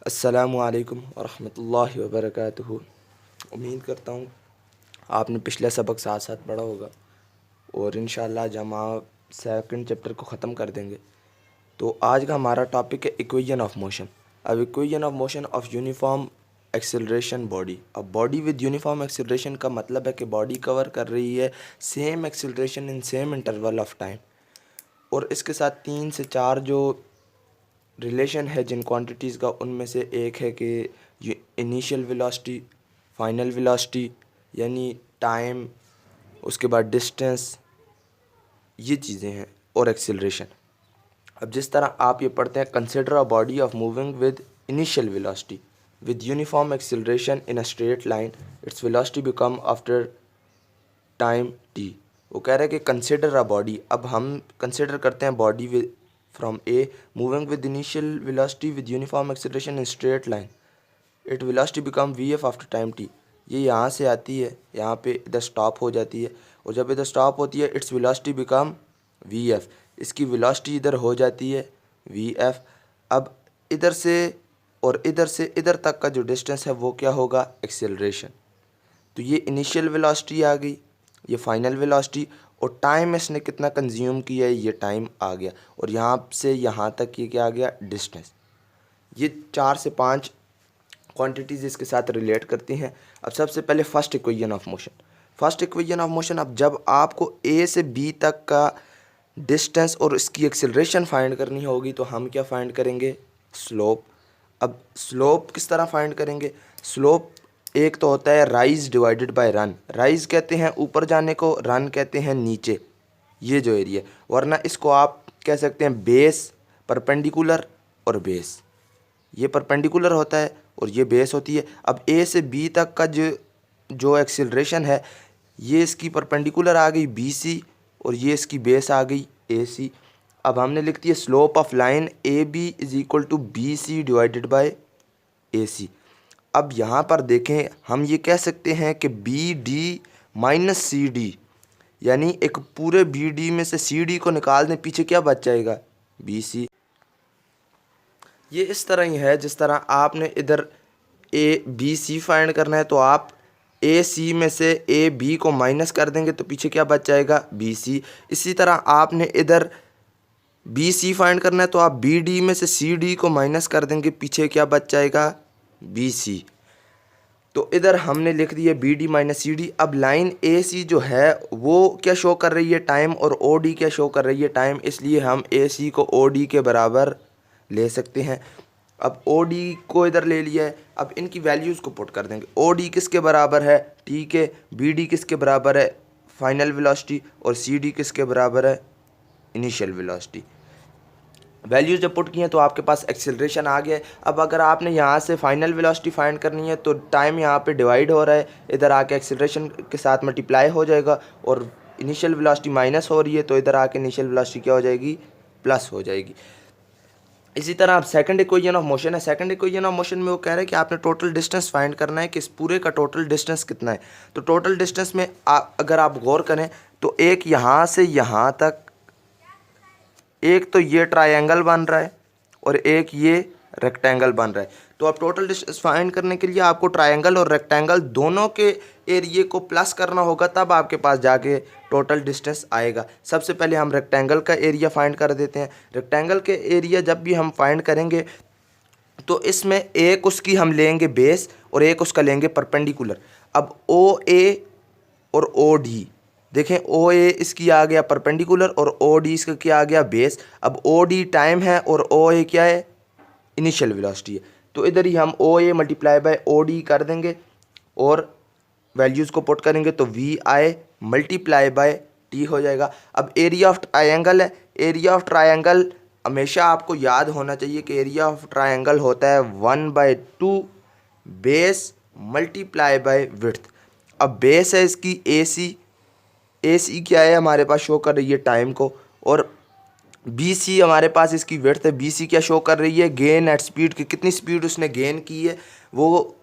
अस्सलामुअलैकुम वरहमतुल्लाहि वबरकातुहू। उम्मीद करता हूँ आपने पिछला सबक साथ साथ पढ़ा होगा और इंशाअल्लाह जब हम आप सेकंड चैप्टर को ख़त्म कर देंगे तो आज का हमारा टॉपिक है इक्वेशन ऑफ मोशन। अब equation of motion of uniform acceleration body. अब बॉडी विद यूनिफॉर्म एक्सेलरेशन का मतलब है कि बॉडी कवर कर रही है same acceleration in same interval of time, और इसके साथ 3 से 4 जो रिलेशन है जिन क्वांटिटीज़ का, उनमें से एक है कि ये इनिशियल वेलोसिटी, फाइनल वेलोसिटी यानी टाइम, उसके बाद डिस्टेंस, ये चीज़ें हैं, और एक्सेलरेशन। अब जिस तरह आप ये पढ़ते हैं, consider a body of moving with initial velocity with uniform acceleration in a straight line, its velocity become after time T. वो कह रहे हैं कि कंसिडर अ बॉडी। अब हम कंसिडर करते हैं body with from a moving with initial velocity with uniform acceleration in straight line, it velocity become V F after time T. ये यहाँ से आती है, यहाँ पे इधर स्टॉप हो जाती है, और जब इधर स्टॉप होती है its velocity become V F. इसकी वेलोसिटी इधर हो जाती है वी एफ। अब इधर से और इधर से इधर तक का जो डिस्टेंस है वो क्या होगा, एक्सेलरेशन। तो ये इनिशियल वेलोसिटी आ गई, ये फाइनल वेलोसिटी, और टाइम इसने कितना कंज्यूम किया है, ये टाइम आ गया, और यहाँ से यहाँ तक ये क्या आ गया, डिस्टेंस। ये 4 से 5 क्वांटिटीज़ इसके साथ रिलेट करती हैं। अब सबसे पहले first equation of motion. First equation of motion, अब जब आपको ए से बी तक का डिस्टेंस और इसकी एक्सेलरेशन फाइंड करनी होगी तो हम क्या फाइंड करेंगे, स्लोप। अब स्लोप किस तरह फाइंड करेंगे, स्लोप एक तो होता है rise divided by run. Rise कहते हैं ऊपर जाने को, रन कहते हैं नीचे, ये जो एरिया, वरना इसको आप कह सकते हैं बेस, परपेंडिकुलर और बेस। ये परपेंडिकुलर होता है और ये बेस होती है। अब ए से बी तक का जो जो एक्सेलरेशन है, ये इसकी परपेंडिकुलर आ गई बी सी, और ये इसकी बेस आ गई ए सी। अब हमने लिख दिया slope of line A B is equal to B C divided by A C. अब यहाँ पर देखें, हम ये कह सकते हैं कि B D minus C D, यानी एक पूरे बी डी में से सी डी को निकाल दें, पीछे क्या बच जाएगा, बी सी। ये इस तरह ही है जिस तरह आपने इधर ए बी सी फाइंड करना है तो आप ए सी में से ए बी को माइनस कर देंगे तो पीछे क्या बच जाएगा, बी सी। इसी तरह आपने इधर बी सी फाइंड करना है तो आप बी डी में से सी डी को माइनस कर देंगे, पीछे क्या बच जाएगा, बी सी। तो इधर हमने लिख दिया B D minus C D. अब लाइन ए सी जो है वो क्या शो कर रही है, टाइम, और ओ डी क्या शो कर रही है, टाइम, इसलिए हम ए सी को ओ डी के बराबर ले सकते हैं। अब ओ डी को इधर ले लिया है, अब इनकी वैल्यूज़ को पुट कर देंगे। ओ डी किसके बराबर है, टी के, बी डी किसके बराबर है, फाइनल वेलोसिटी, और सी डी किसके बराबर है, इनिशियल वेलोसिटी। वैल्यूज़ जब पुट की हैं तो आपके पास एक्सेलरेशन आ गया है। अब अगर आपने यहाँ से फाइनल वेलोसिटी फाइंड करनी है तो टाइम यहाँ पे डिवाइड हो रहा है, इधर आके एक्सेलरेशन के साथ मल्टीप्लाई हो जाएगा, और इनिशियल वेलोसिटी माइनस हो रही है तो इधर आके इनिशियल वेलोसिटी क्या हो जाएगी, प्लस हो जाएगी। इसी तरह अब सेकंड इक्वेशन ऑफ मोशन है। सेकंड इक्वेशन ऑफ मोशन में वो कह रहे हैं कि आपने टोटल डिस्टेंस फाइंड करना है कि इस पूरे का टोटल डिस्टेंस कितना है। तो टोटल डिस्टेंस में अगर आप गौर करें तो एक यहाँ से यहाँ तक, एक तो ये ट्रायंगल बन रहा है और एक ये रेक्टेंगल बन रहा है। तो अब टोटल डिस्टेंस फाइंड करने के लिए आपको ट्रायंगल और रेक्टेंगल दोनों के एरिए को प्लस करना होगा, तब आपके पास जाके टोटल डिस्टेंस आएगा। सबसे पहले हम रेक्टेंगल का एरिया फाइंड कर देते हैं। रेक्टेंगल के एरिया जब भी हम फाइंड करेंगे तो इसमें एक उसकी हम लेंगे बेस और एक उसका लेंगे परपेंडिकुलर। अब ओ ए और ओ डी देखें, ओ ए इसकी आ गया परपेंडिकुलर और ओ डी इसका क्या आ गया, बेस। अब ओ डी टाइम है और ओ ए क्या है, इनिशियल वेलोसिटी है। तो इधर ही हम O A multiply by O D कर देंगे और वैल्यूज़ को पुट करेंगे तो V I multiply by T हो जाएगा। अब एरिया ऑफ ट्रायंगल है। एरिया ऑफ ट्रायंगल हमेशा आपको याद होना चाहिए कि एरिया ऑफ ट्रायंगल होता है 1/2 बेस मल्टीप्लाई बाय विड्थ। अब बेस है इसकी ए सी, ए सी क्या है हमारे पास, शो कर रही है टाइम को, और बी सी हमारे पास इसकी विड्थ है। बी सी क्या शो कर रही है, गेन एट स्पीड, की कितनी स्पीड उसने गेन की है, वो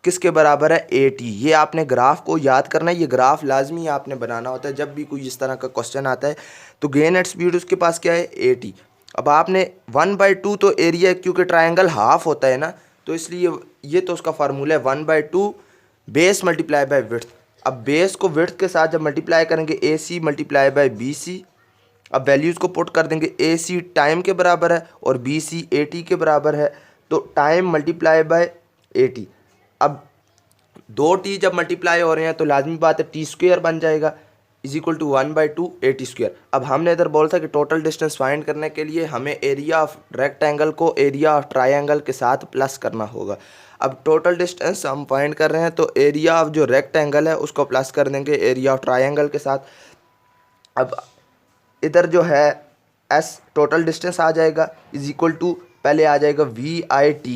किसके बराबर है, ए टी। ये आपने ग्राफ को याद करना है, ये ग्राफ लाजमी आपने बनाना होता है जब भी कोई इस तरह का क्वेश्चन आता है। तो गेन एट स्पीड उसके पास क्या है, ए टी। अब आपने 1/2 तो एरिया, क्योंकि ट्रायंगल हाफ होता है ना, तो इसलिए ये तो उसका फार्मूला है 1/2 बेस मल्टीप्लाई बाय विड्थ। अब बेस को विड्थ के साथ जब मल्टीप्लाई करेंगे AC मल्टीप्लाई बाय BC, अब वैल्यूज़ को पुट कर देंगे। AC टाइम के बराबर है और BC AT के बराबर है, तो टाइम मल्टीप्लाई बाय AT। अब 2t जब मल्टीप्लाई हो रहे हैं तो लाजमी बात है t² बन जाएगा इज इक्वल टू 1/2 AT²। अब हमने इधर बोला था कि टोटल डिस्टेंस फाइंड करने के लिए हमें एरिया ऑफ रेक्टेंगल को एरिया ऑफ ट्रायंगल के साथ प्लस करना होगा। अब टोटल डिस्टेंस हम फाइंड कर रहे हैं तो एरिया ऑफ जो रेक्टेंगल है उसको प्लस कर देंगे एरिया ऑफ ट्रायंगल के साथ। अब इधर जो है S टोटल डिस्टेंस आ जाएगा इज इक्वल टू, पहले आ जाएगा VIT,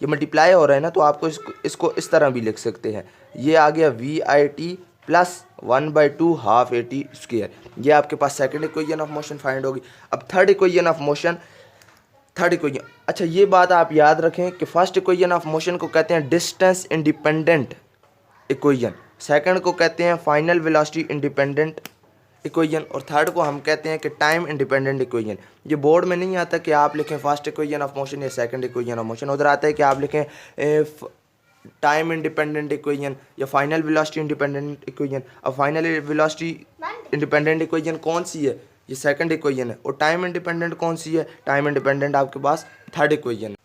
ये मल्टीप्लाई हो रहा है ना तो आपको इसको इस तरह भी लिख सकते हैं। ये आ गया VIT प्लस 1/2 हाफ AT²। ये आपके पास second equation of motion find होगी। अब थर्ड इक्वेशन ऑफ मोशन, अच्छा ये बात आप याद रखें कि फर्स्ट इक्वेशन ऑफ मोशन को कहते हैं डिस्टेंस इंडिपेंडेंट इक्वेशन, सेकंड को कहते हैं फाइनल वेलोसिटी इंडिपेंडेंट इक्वेशन और थर्ड को हम कहते हैं कि टाइम इंडिपेंडेंट इक्वेशन। ये बोर्ड में नहीं आता कि आप लिखें फर्स्ट इक्वेशन ऑफ मोशन या सेकंड इक्वेशन ऑफ मोशन, उधर आता है कि आप लिखें टाइम इंडिपेंडेंट इक्वेशन या फाइनल वेलोसिटी इंडिपेंडेंट इक्वेशन। अब फाइनल वेलोसिटी इंडिपेंडेंट इक्वेशन कौन सी है? ये सेकंड इक्वेशन है। और टाइम इंडिपेंडेंट कौन सी है? टाइम इंडिपेंडेंट आपके पास थर्ड इक्वेशन है।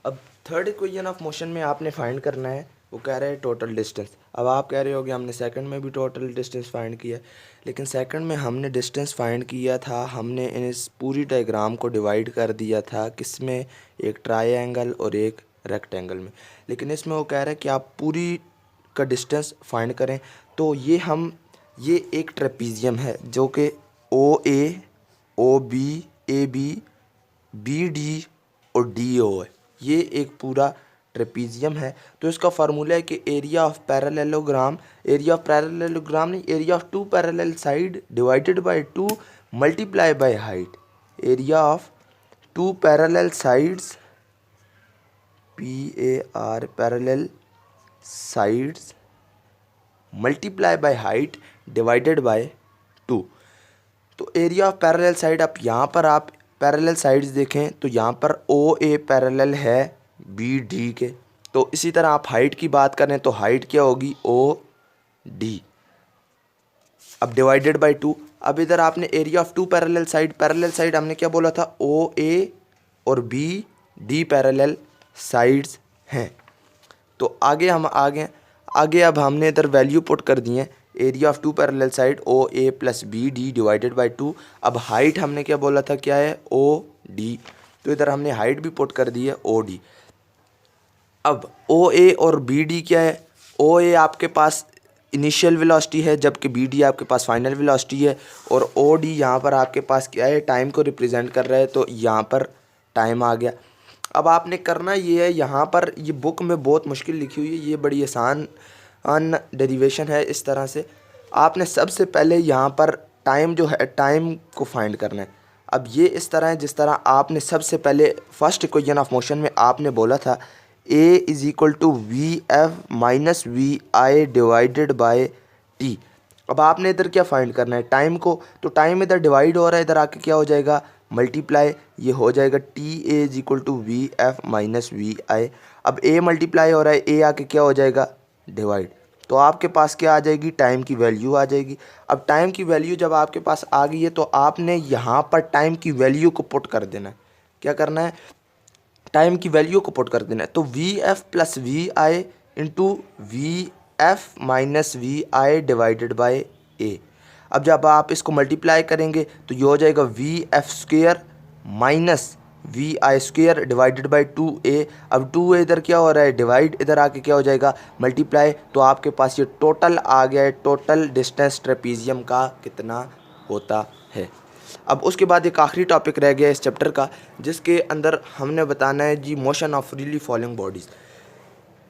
अब थर्ड इक्वेशन ऑफ मोशन में आपने फाइंड करना है, वो कह रहे हैं टोटल डिस्टेंस। अब आप कह रहे हो कि हमने सेकंड में भी टोटल डिस्टेंस फाइंड किया, लेकिन सेकंड में हमने डिस्टेंस फाइंड किया था, हमने इस पूरी डायग्राम को डिवाइड कर दिया था किसमें, एक ट्रायंगल और एक रेक्टेंगल में। लेकिन इसमें वो कह रहा है कि आप पूरी का डिस्टेंस फाइंड करें। तो ये एक ट्रेपीजियम है जो कि OA, OB, AB, BD और DO है। ये एक पूरा ट्रेपीजियम है। तो इसका फार्मूला है कि एरिया ऑफ पैरेललोग्राम नहीं, area of 2 parallel side divided by 2 multiply by height. Area of 2 parallel sides PAR parallel sides multiply by height divided by 2। तो एरिया ऑफ पैरेलल साइड, आप यहाँ पर आप पैरेलल साइड्स देखें तो यहाँ पर OA पैरेलल है BD के। तो इसी तरह आप हाइट की बात करें तो हाइट क्या होगी? OD। अब डिवाइडेड बाय 2। अब इधर आपने एरिया ऑफ 2 पैरेलल साइड हमने क्या बोला था? OA और BD पैरेलल साइड्स हैं। तो आगे अब हमने इधर वैल्यू पुट कर दी है। Area of 2 parallel side OA plus BD divided by 2। अब हाइट हमने क्या बोला था? क्या है? OD। तो इधर हमने हाइट भी पुट कर दी है OD। अब OA और BD क्या है? OA आपके पास इनिशियल वेलोसिटी है जबकि BD आपके पास फाइनल वेलोसिटी है। और OD यहाँ पर आपके पास क्या है? टाइम को रिप्रेजेंट कर रहा है, तो यहाँ पर टाइम आ गया। अब आपने करना ये है, यहाँ पर ये बुक में बहुत मुश्किल लिखी हुई है, ये बड़ी आसान डेरिवेशन है। इस तरह से आपने सबसे पहले यहाँ पर टाइम जो है, टाइम को फाइंड करना है। अब ये इस तरह है जिस तरह आपने सबसे पहले फर्स्ट इक्वेशन ऑफ मोशन में आपने बोला था A is equal to VF minus VI divided by T। अब आपने इधर क्या फाइंड करना है? टाइम को। तो टाइम इधर डिवाइड हो रहा है, इधर आके क्या हो जाएगा? मल्टीप्लाई। ये हो जाएगा TA is equal to VF minus VI। अब A मल्टीप्लाई हो रहा है, A आके क्या हो जाएगा? डिवाइड। तो आपके पास क्या आ जाएगी? टाइम की वैल्यू आ जाएगी। अब टाइम की वैल्यू जब आपके पास आ गई है तो आपने यहाँ पर टाइम की वैल्यू को पुट कर देना है। क्या करना है? टाइम की वैल्यू को पुट कर देना है। तो VF plus VI into VF minus VI divided bye A। अब जब आप इसको मल्टीप्लाई करेंगे तो ये हो जाएगा VF² minus VI² divided by 2A। अब 2A इधर क्या हो रहा है? डिवाइड। इधर आके क्या हो जाएगा? मल्टीप्लाई। तो आपके पास ये टोटल आ गया है। टोटल डिस्टेंस ट्रेपीजियम का कितना होता है? अब उसके बाद एक आखिरी टॉपिक रह गया इस चैप्टर का, जिसके अंदर हमने बताना है जी motion of freely falling bodies.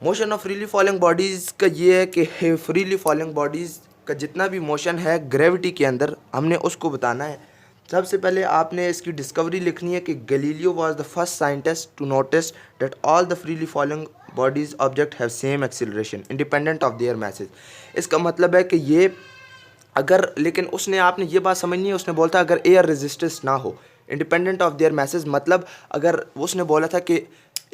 Motion of freely falling bodies का ये है कि फ्रीली फॉलिंग बॉडीज़ का जितना भी मोशन है ग्रेविटी के अंदर हमने उसको बताना है। सबसे पहले आपने इसकी डिस्कवरी लिखनी है कि Galileo was the first scientist to notice that all the freely falling bodies object have same acceleration independent of their message. इसका मतलब है कि ये अगर, लेकिन उसने, आपने ये बात समझनी है, उसने बोलता अगर एयर रेजिस्टेंस ना हो, इंडिपेंडेंट ऑफ देयर मैसेज, मतलब अगर उसने बोला था कि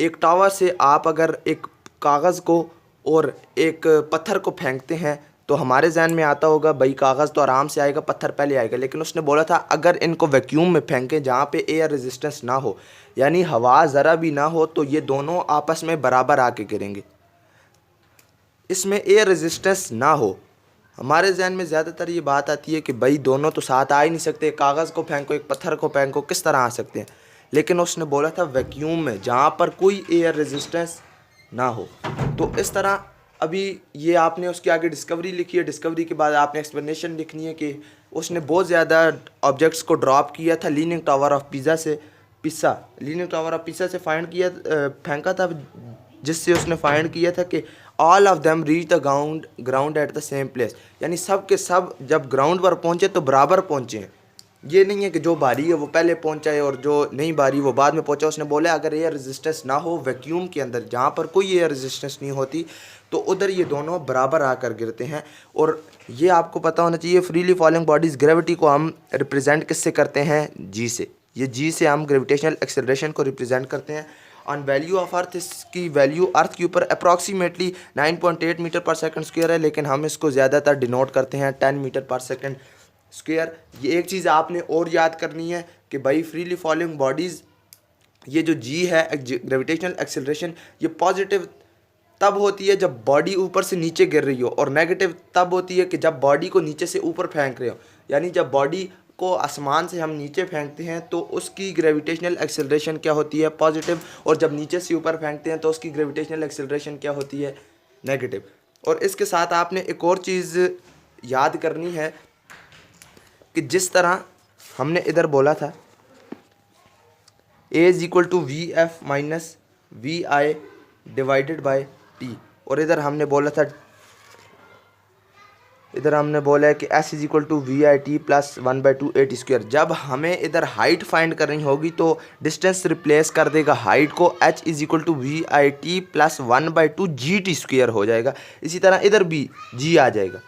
एक टावर से आप अगर एक कागज़ को और एक पत्थर को फेंकते हैं तो हमारे जहन में आता होगा भाई कागज़ तो आराम से आएगा, पत्थर पहले आएगा। लेकिन उसने बोला था अगर इनको वैक्यूम में फेंकें जहाँ पे एयर रेजिस्टेंस ना हो, यानी हवा ज़रा भी ना हो, तो ये दोनों आपस में बराबर आके गिरेंगे। इसमें एयर रेजिस्टेंस ना हो, हमारे जहन में ज़्यादातर ये बात आती है कि भाई दोनों तो साथ आ ही नहीं सकते, कागज़ को फेंको एक पत्थर को फेंको, किस तरह आ सकते हैं। लेकिन उसने बोला था वैक्यूम में जहाँ पर कोई एयर रेजिस्टेंस ना हो। तो इस तरह अभी ये आपने उसके आगे डिस्कवरी लिखी है, डिस्कवरी के बाद आपने एक्सप्लेनेशन लिखनी है कि उसने बहुत ज़्यादा ऑब्जेक्ट्स को ड्रॉप किया था leaning tower of leaning tower of पिसा से फाइंड किया, फेंका था, जिससे उसने फाइंड किया था कि all of them reach the ground at the same place, यानी सब के सब जब ग्राउंड पर पहुँचे तो बराबर पहुँचे हैं। ये नहीं है कि जो भारी है वो पहले पहुंचा है और जो नहीं भारी वो बाद में पहुंचा। उसने बोला अगर एयर रेजिस्टेंस ना हो वैक्यूम के अंदर, जहाँ पर कोई एयर रेजिस्टेंस नहीं होती, तो उधर ये दोनों बराबर आकर गिरते हैं। और ये आपको पता होना चाहिए, फ्रीली फॉलिंग बॉडीज़ ग्रेविटी को हम रिप्रेजेंट किससे करते हैं? जी से। ये जी से हम ग्रेविटेशनल एक्सेलरेशन को रिप्रेजेंट करते हैं। ऑन वैल्यू ऑफ अर्थ, इसकी वैल्यू अर्थ के ऊपर अप्रॉक्सीमेटली 9.8 मीटर पर सेकंड स्क्वायर है, लेकिन हम इसको ज़्यादातर डिनोट करते हैं 10 मीटर पर सेकंड स्क्वायर। ये एक चीज़ आपने और याद करनी है कि भाई फ्रीली फॉलिंग बॉडीज़, ये जो जी है ग्रेविटेशनल एक्सेलरेशन, ये पॉजिटिव तब होती है जब बॉडी ऊपर से नीचे गिर रही हो, और नेगेटिव तब होती है कि जब बॉडी को नीचे से ऊपर फेंक रहे हो। यानी जब बॉडी को आसमान से हम नीचे फेंकते हैं तो उसकी ग्रेविटेशनल एक्सेलरेशन क्या होती है? पॉजिटिव। और जब नीचे से ऊपर फेंकते हैं तो उसकी ग्रेविटेशनल एक्सेलरेशन क्या होती है? नेगेटिव। और इसके साथ आपने एक और चीज़ याद करनी है कि जिस तरह हमने इधर बोला था A is equal to V F minus V I divided by T, और इधर हमने बोला है कि S is equal to V I T plus 1/2 A T square. जब हमें इधर हाइट फाइंड करनी होगी तो डिस्टेंस रिप्लेस कर देगा हाइट को, H is equal to V I T plus 1/2 G T square हो जाएगा। इसी तरह इधर भी जी आ जाएगा,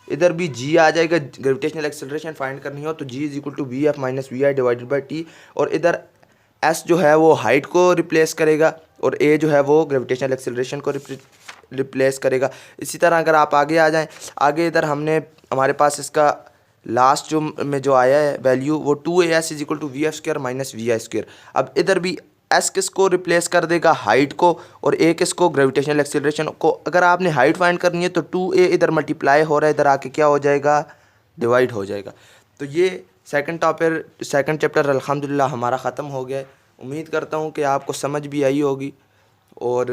इधर भी जी आ जाएगा। ग्रेविटेशनल एक्सेलरेशन फाइंड करनी हो तो G is equal to V F minus V I divided by T, और इधर एस जो है वो हाइट को रिप्लेस करेगा और ए जो है वो ग्रेविटेशनल एक्सेलरेशन को रिप्लेस करेगा। इसी तरह अगर आप आगे आ जाएं, आगे इधर हमारे पास इसका लास्ट जो आया है वैल्यू वो 2as is equal to V F square minus V I square. अब इधर भी एस किसको रिप्लेस कर देगा? हाइट को, और ए किसको? ग्रेविटेशनल एक्सेलरेशन को। अगर आपने हाइट फाइंड करनी है तो 2a इधर मल्टीप्लाई हो रहा है, इधर आके क्या हो जाएगा? डिवाइड हो जाएगा। तो ये सेकंड चैप्टर अल्हम्दुलिल्लाह हमारा ख़त्म हो गया है। उम्मीद करता हूँ कि आपको समझ भी आई होगी, और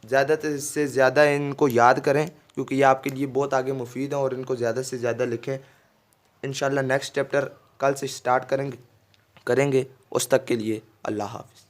ज़्यादा से ज़्यादा इनको याद करें क्योंकि ये आपके लिए बहुत आगे मुफीद हैं, और इनको ज़्यादा से ज़्यादा लिखें। इंशाल्लाह नेक्स्ट चैप्टर कल से स्टार्ट करेंगे। उस तक के लिए अल्लाह हाफ़िज़।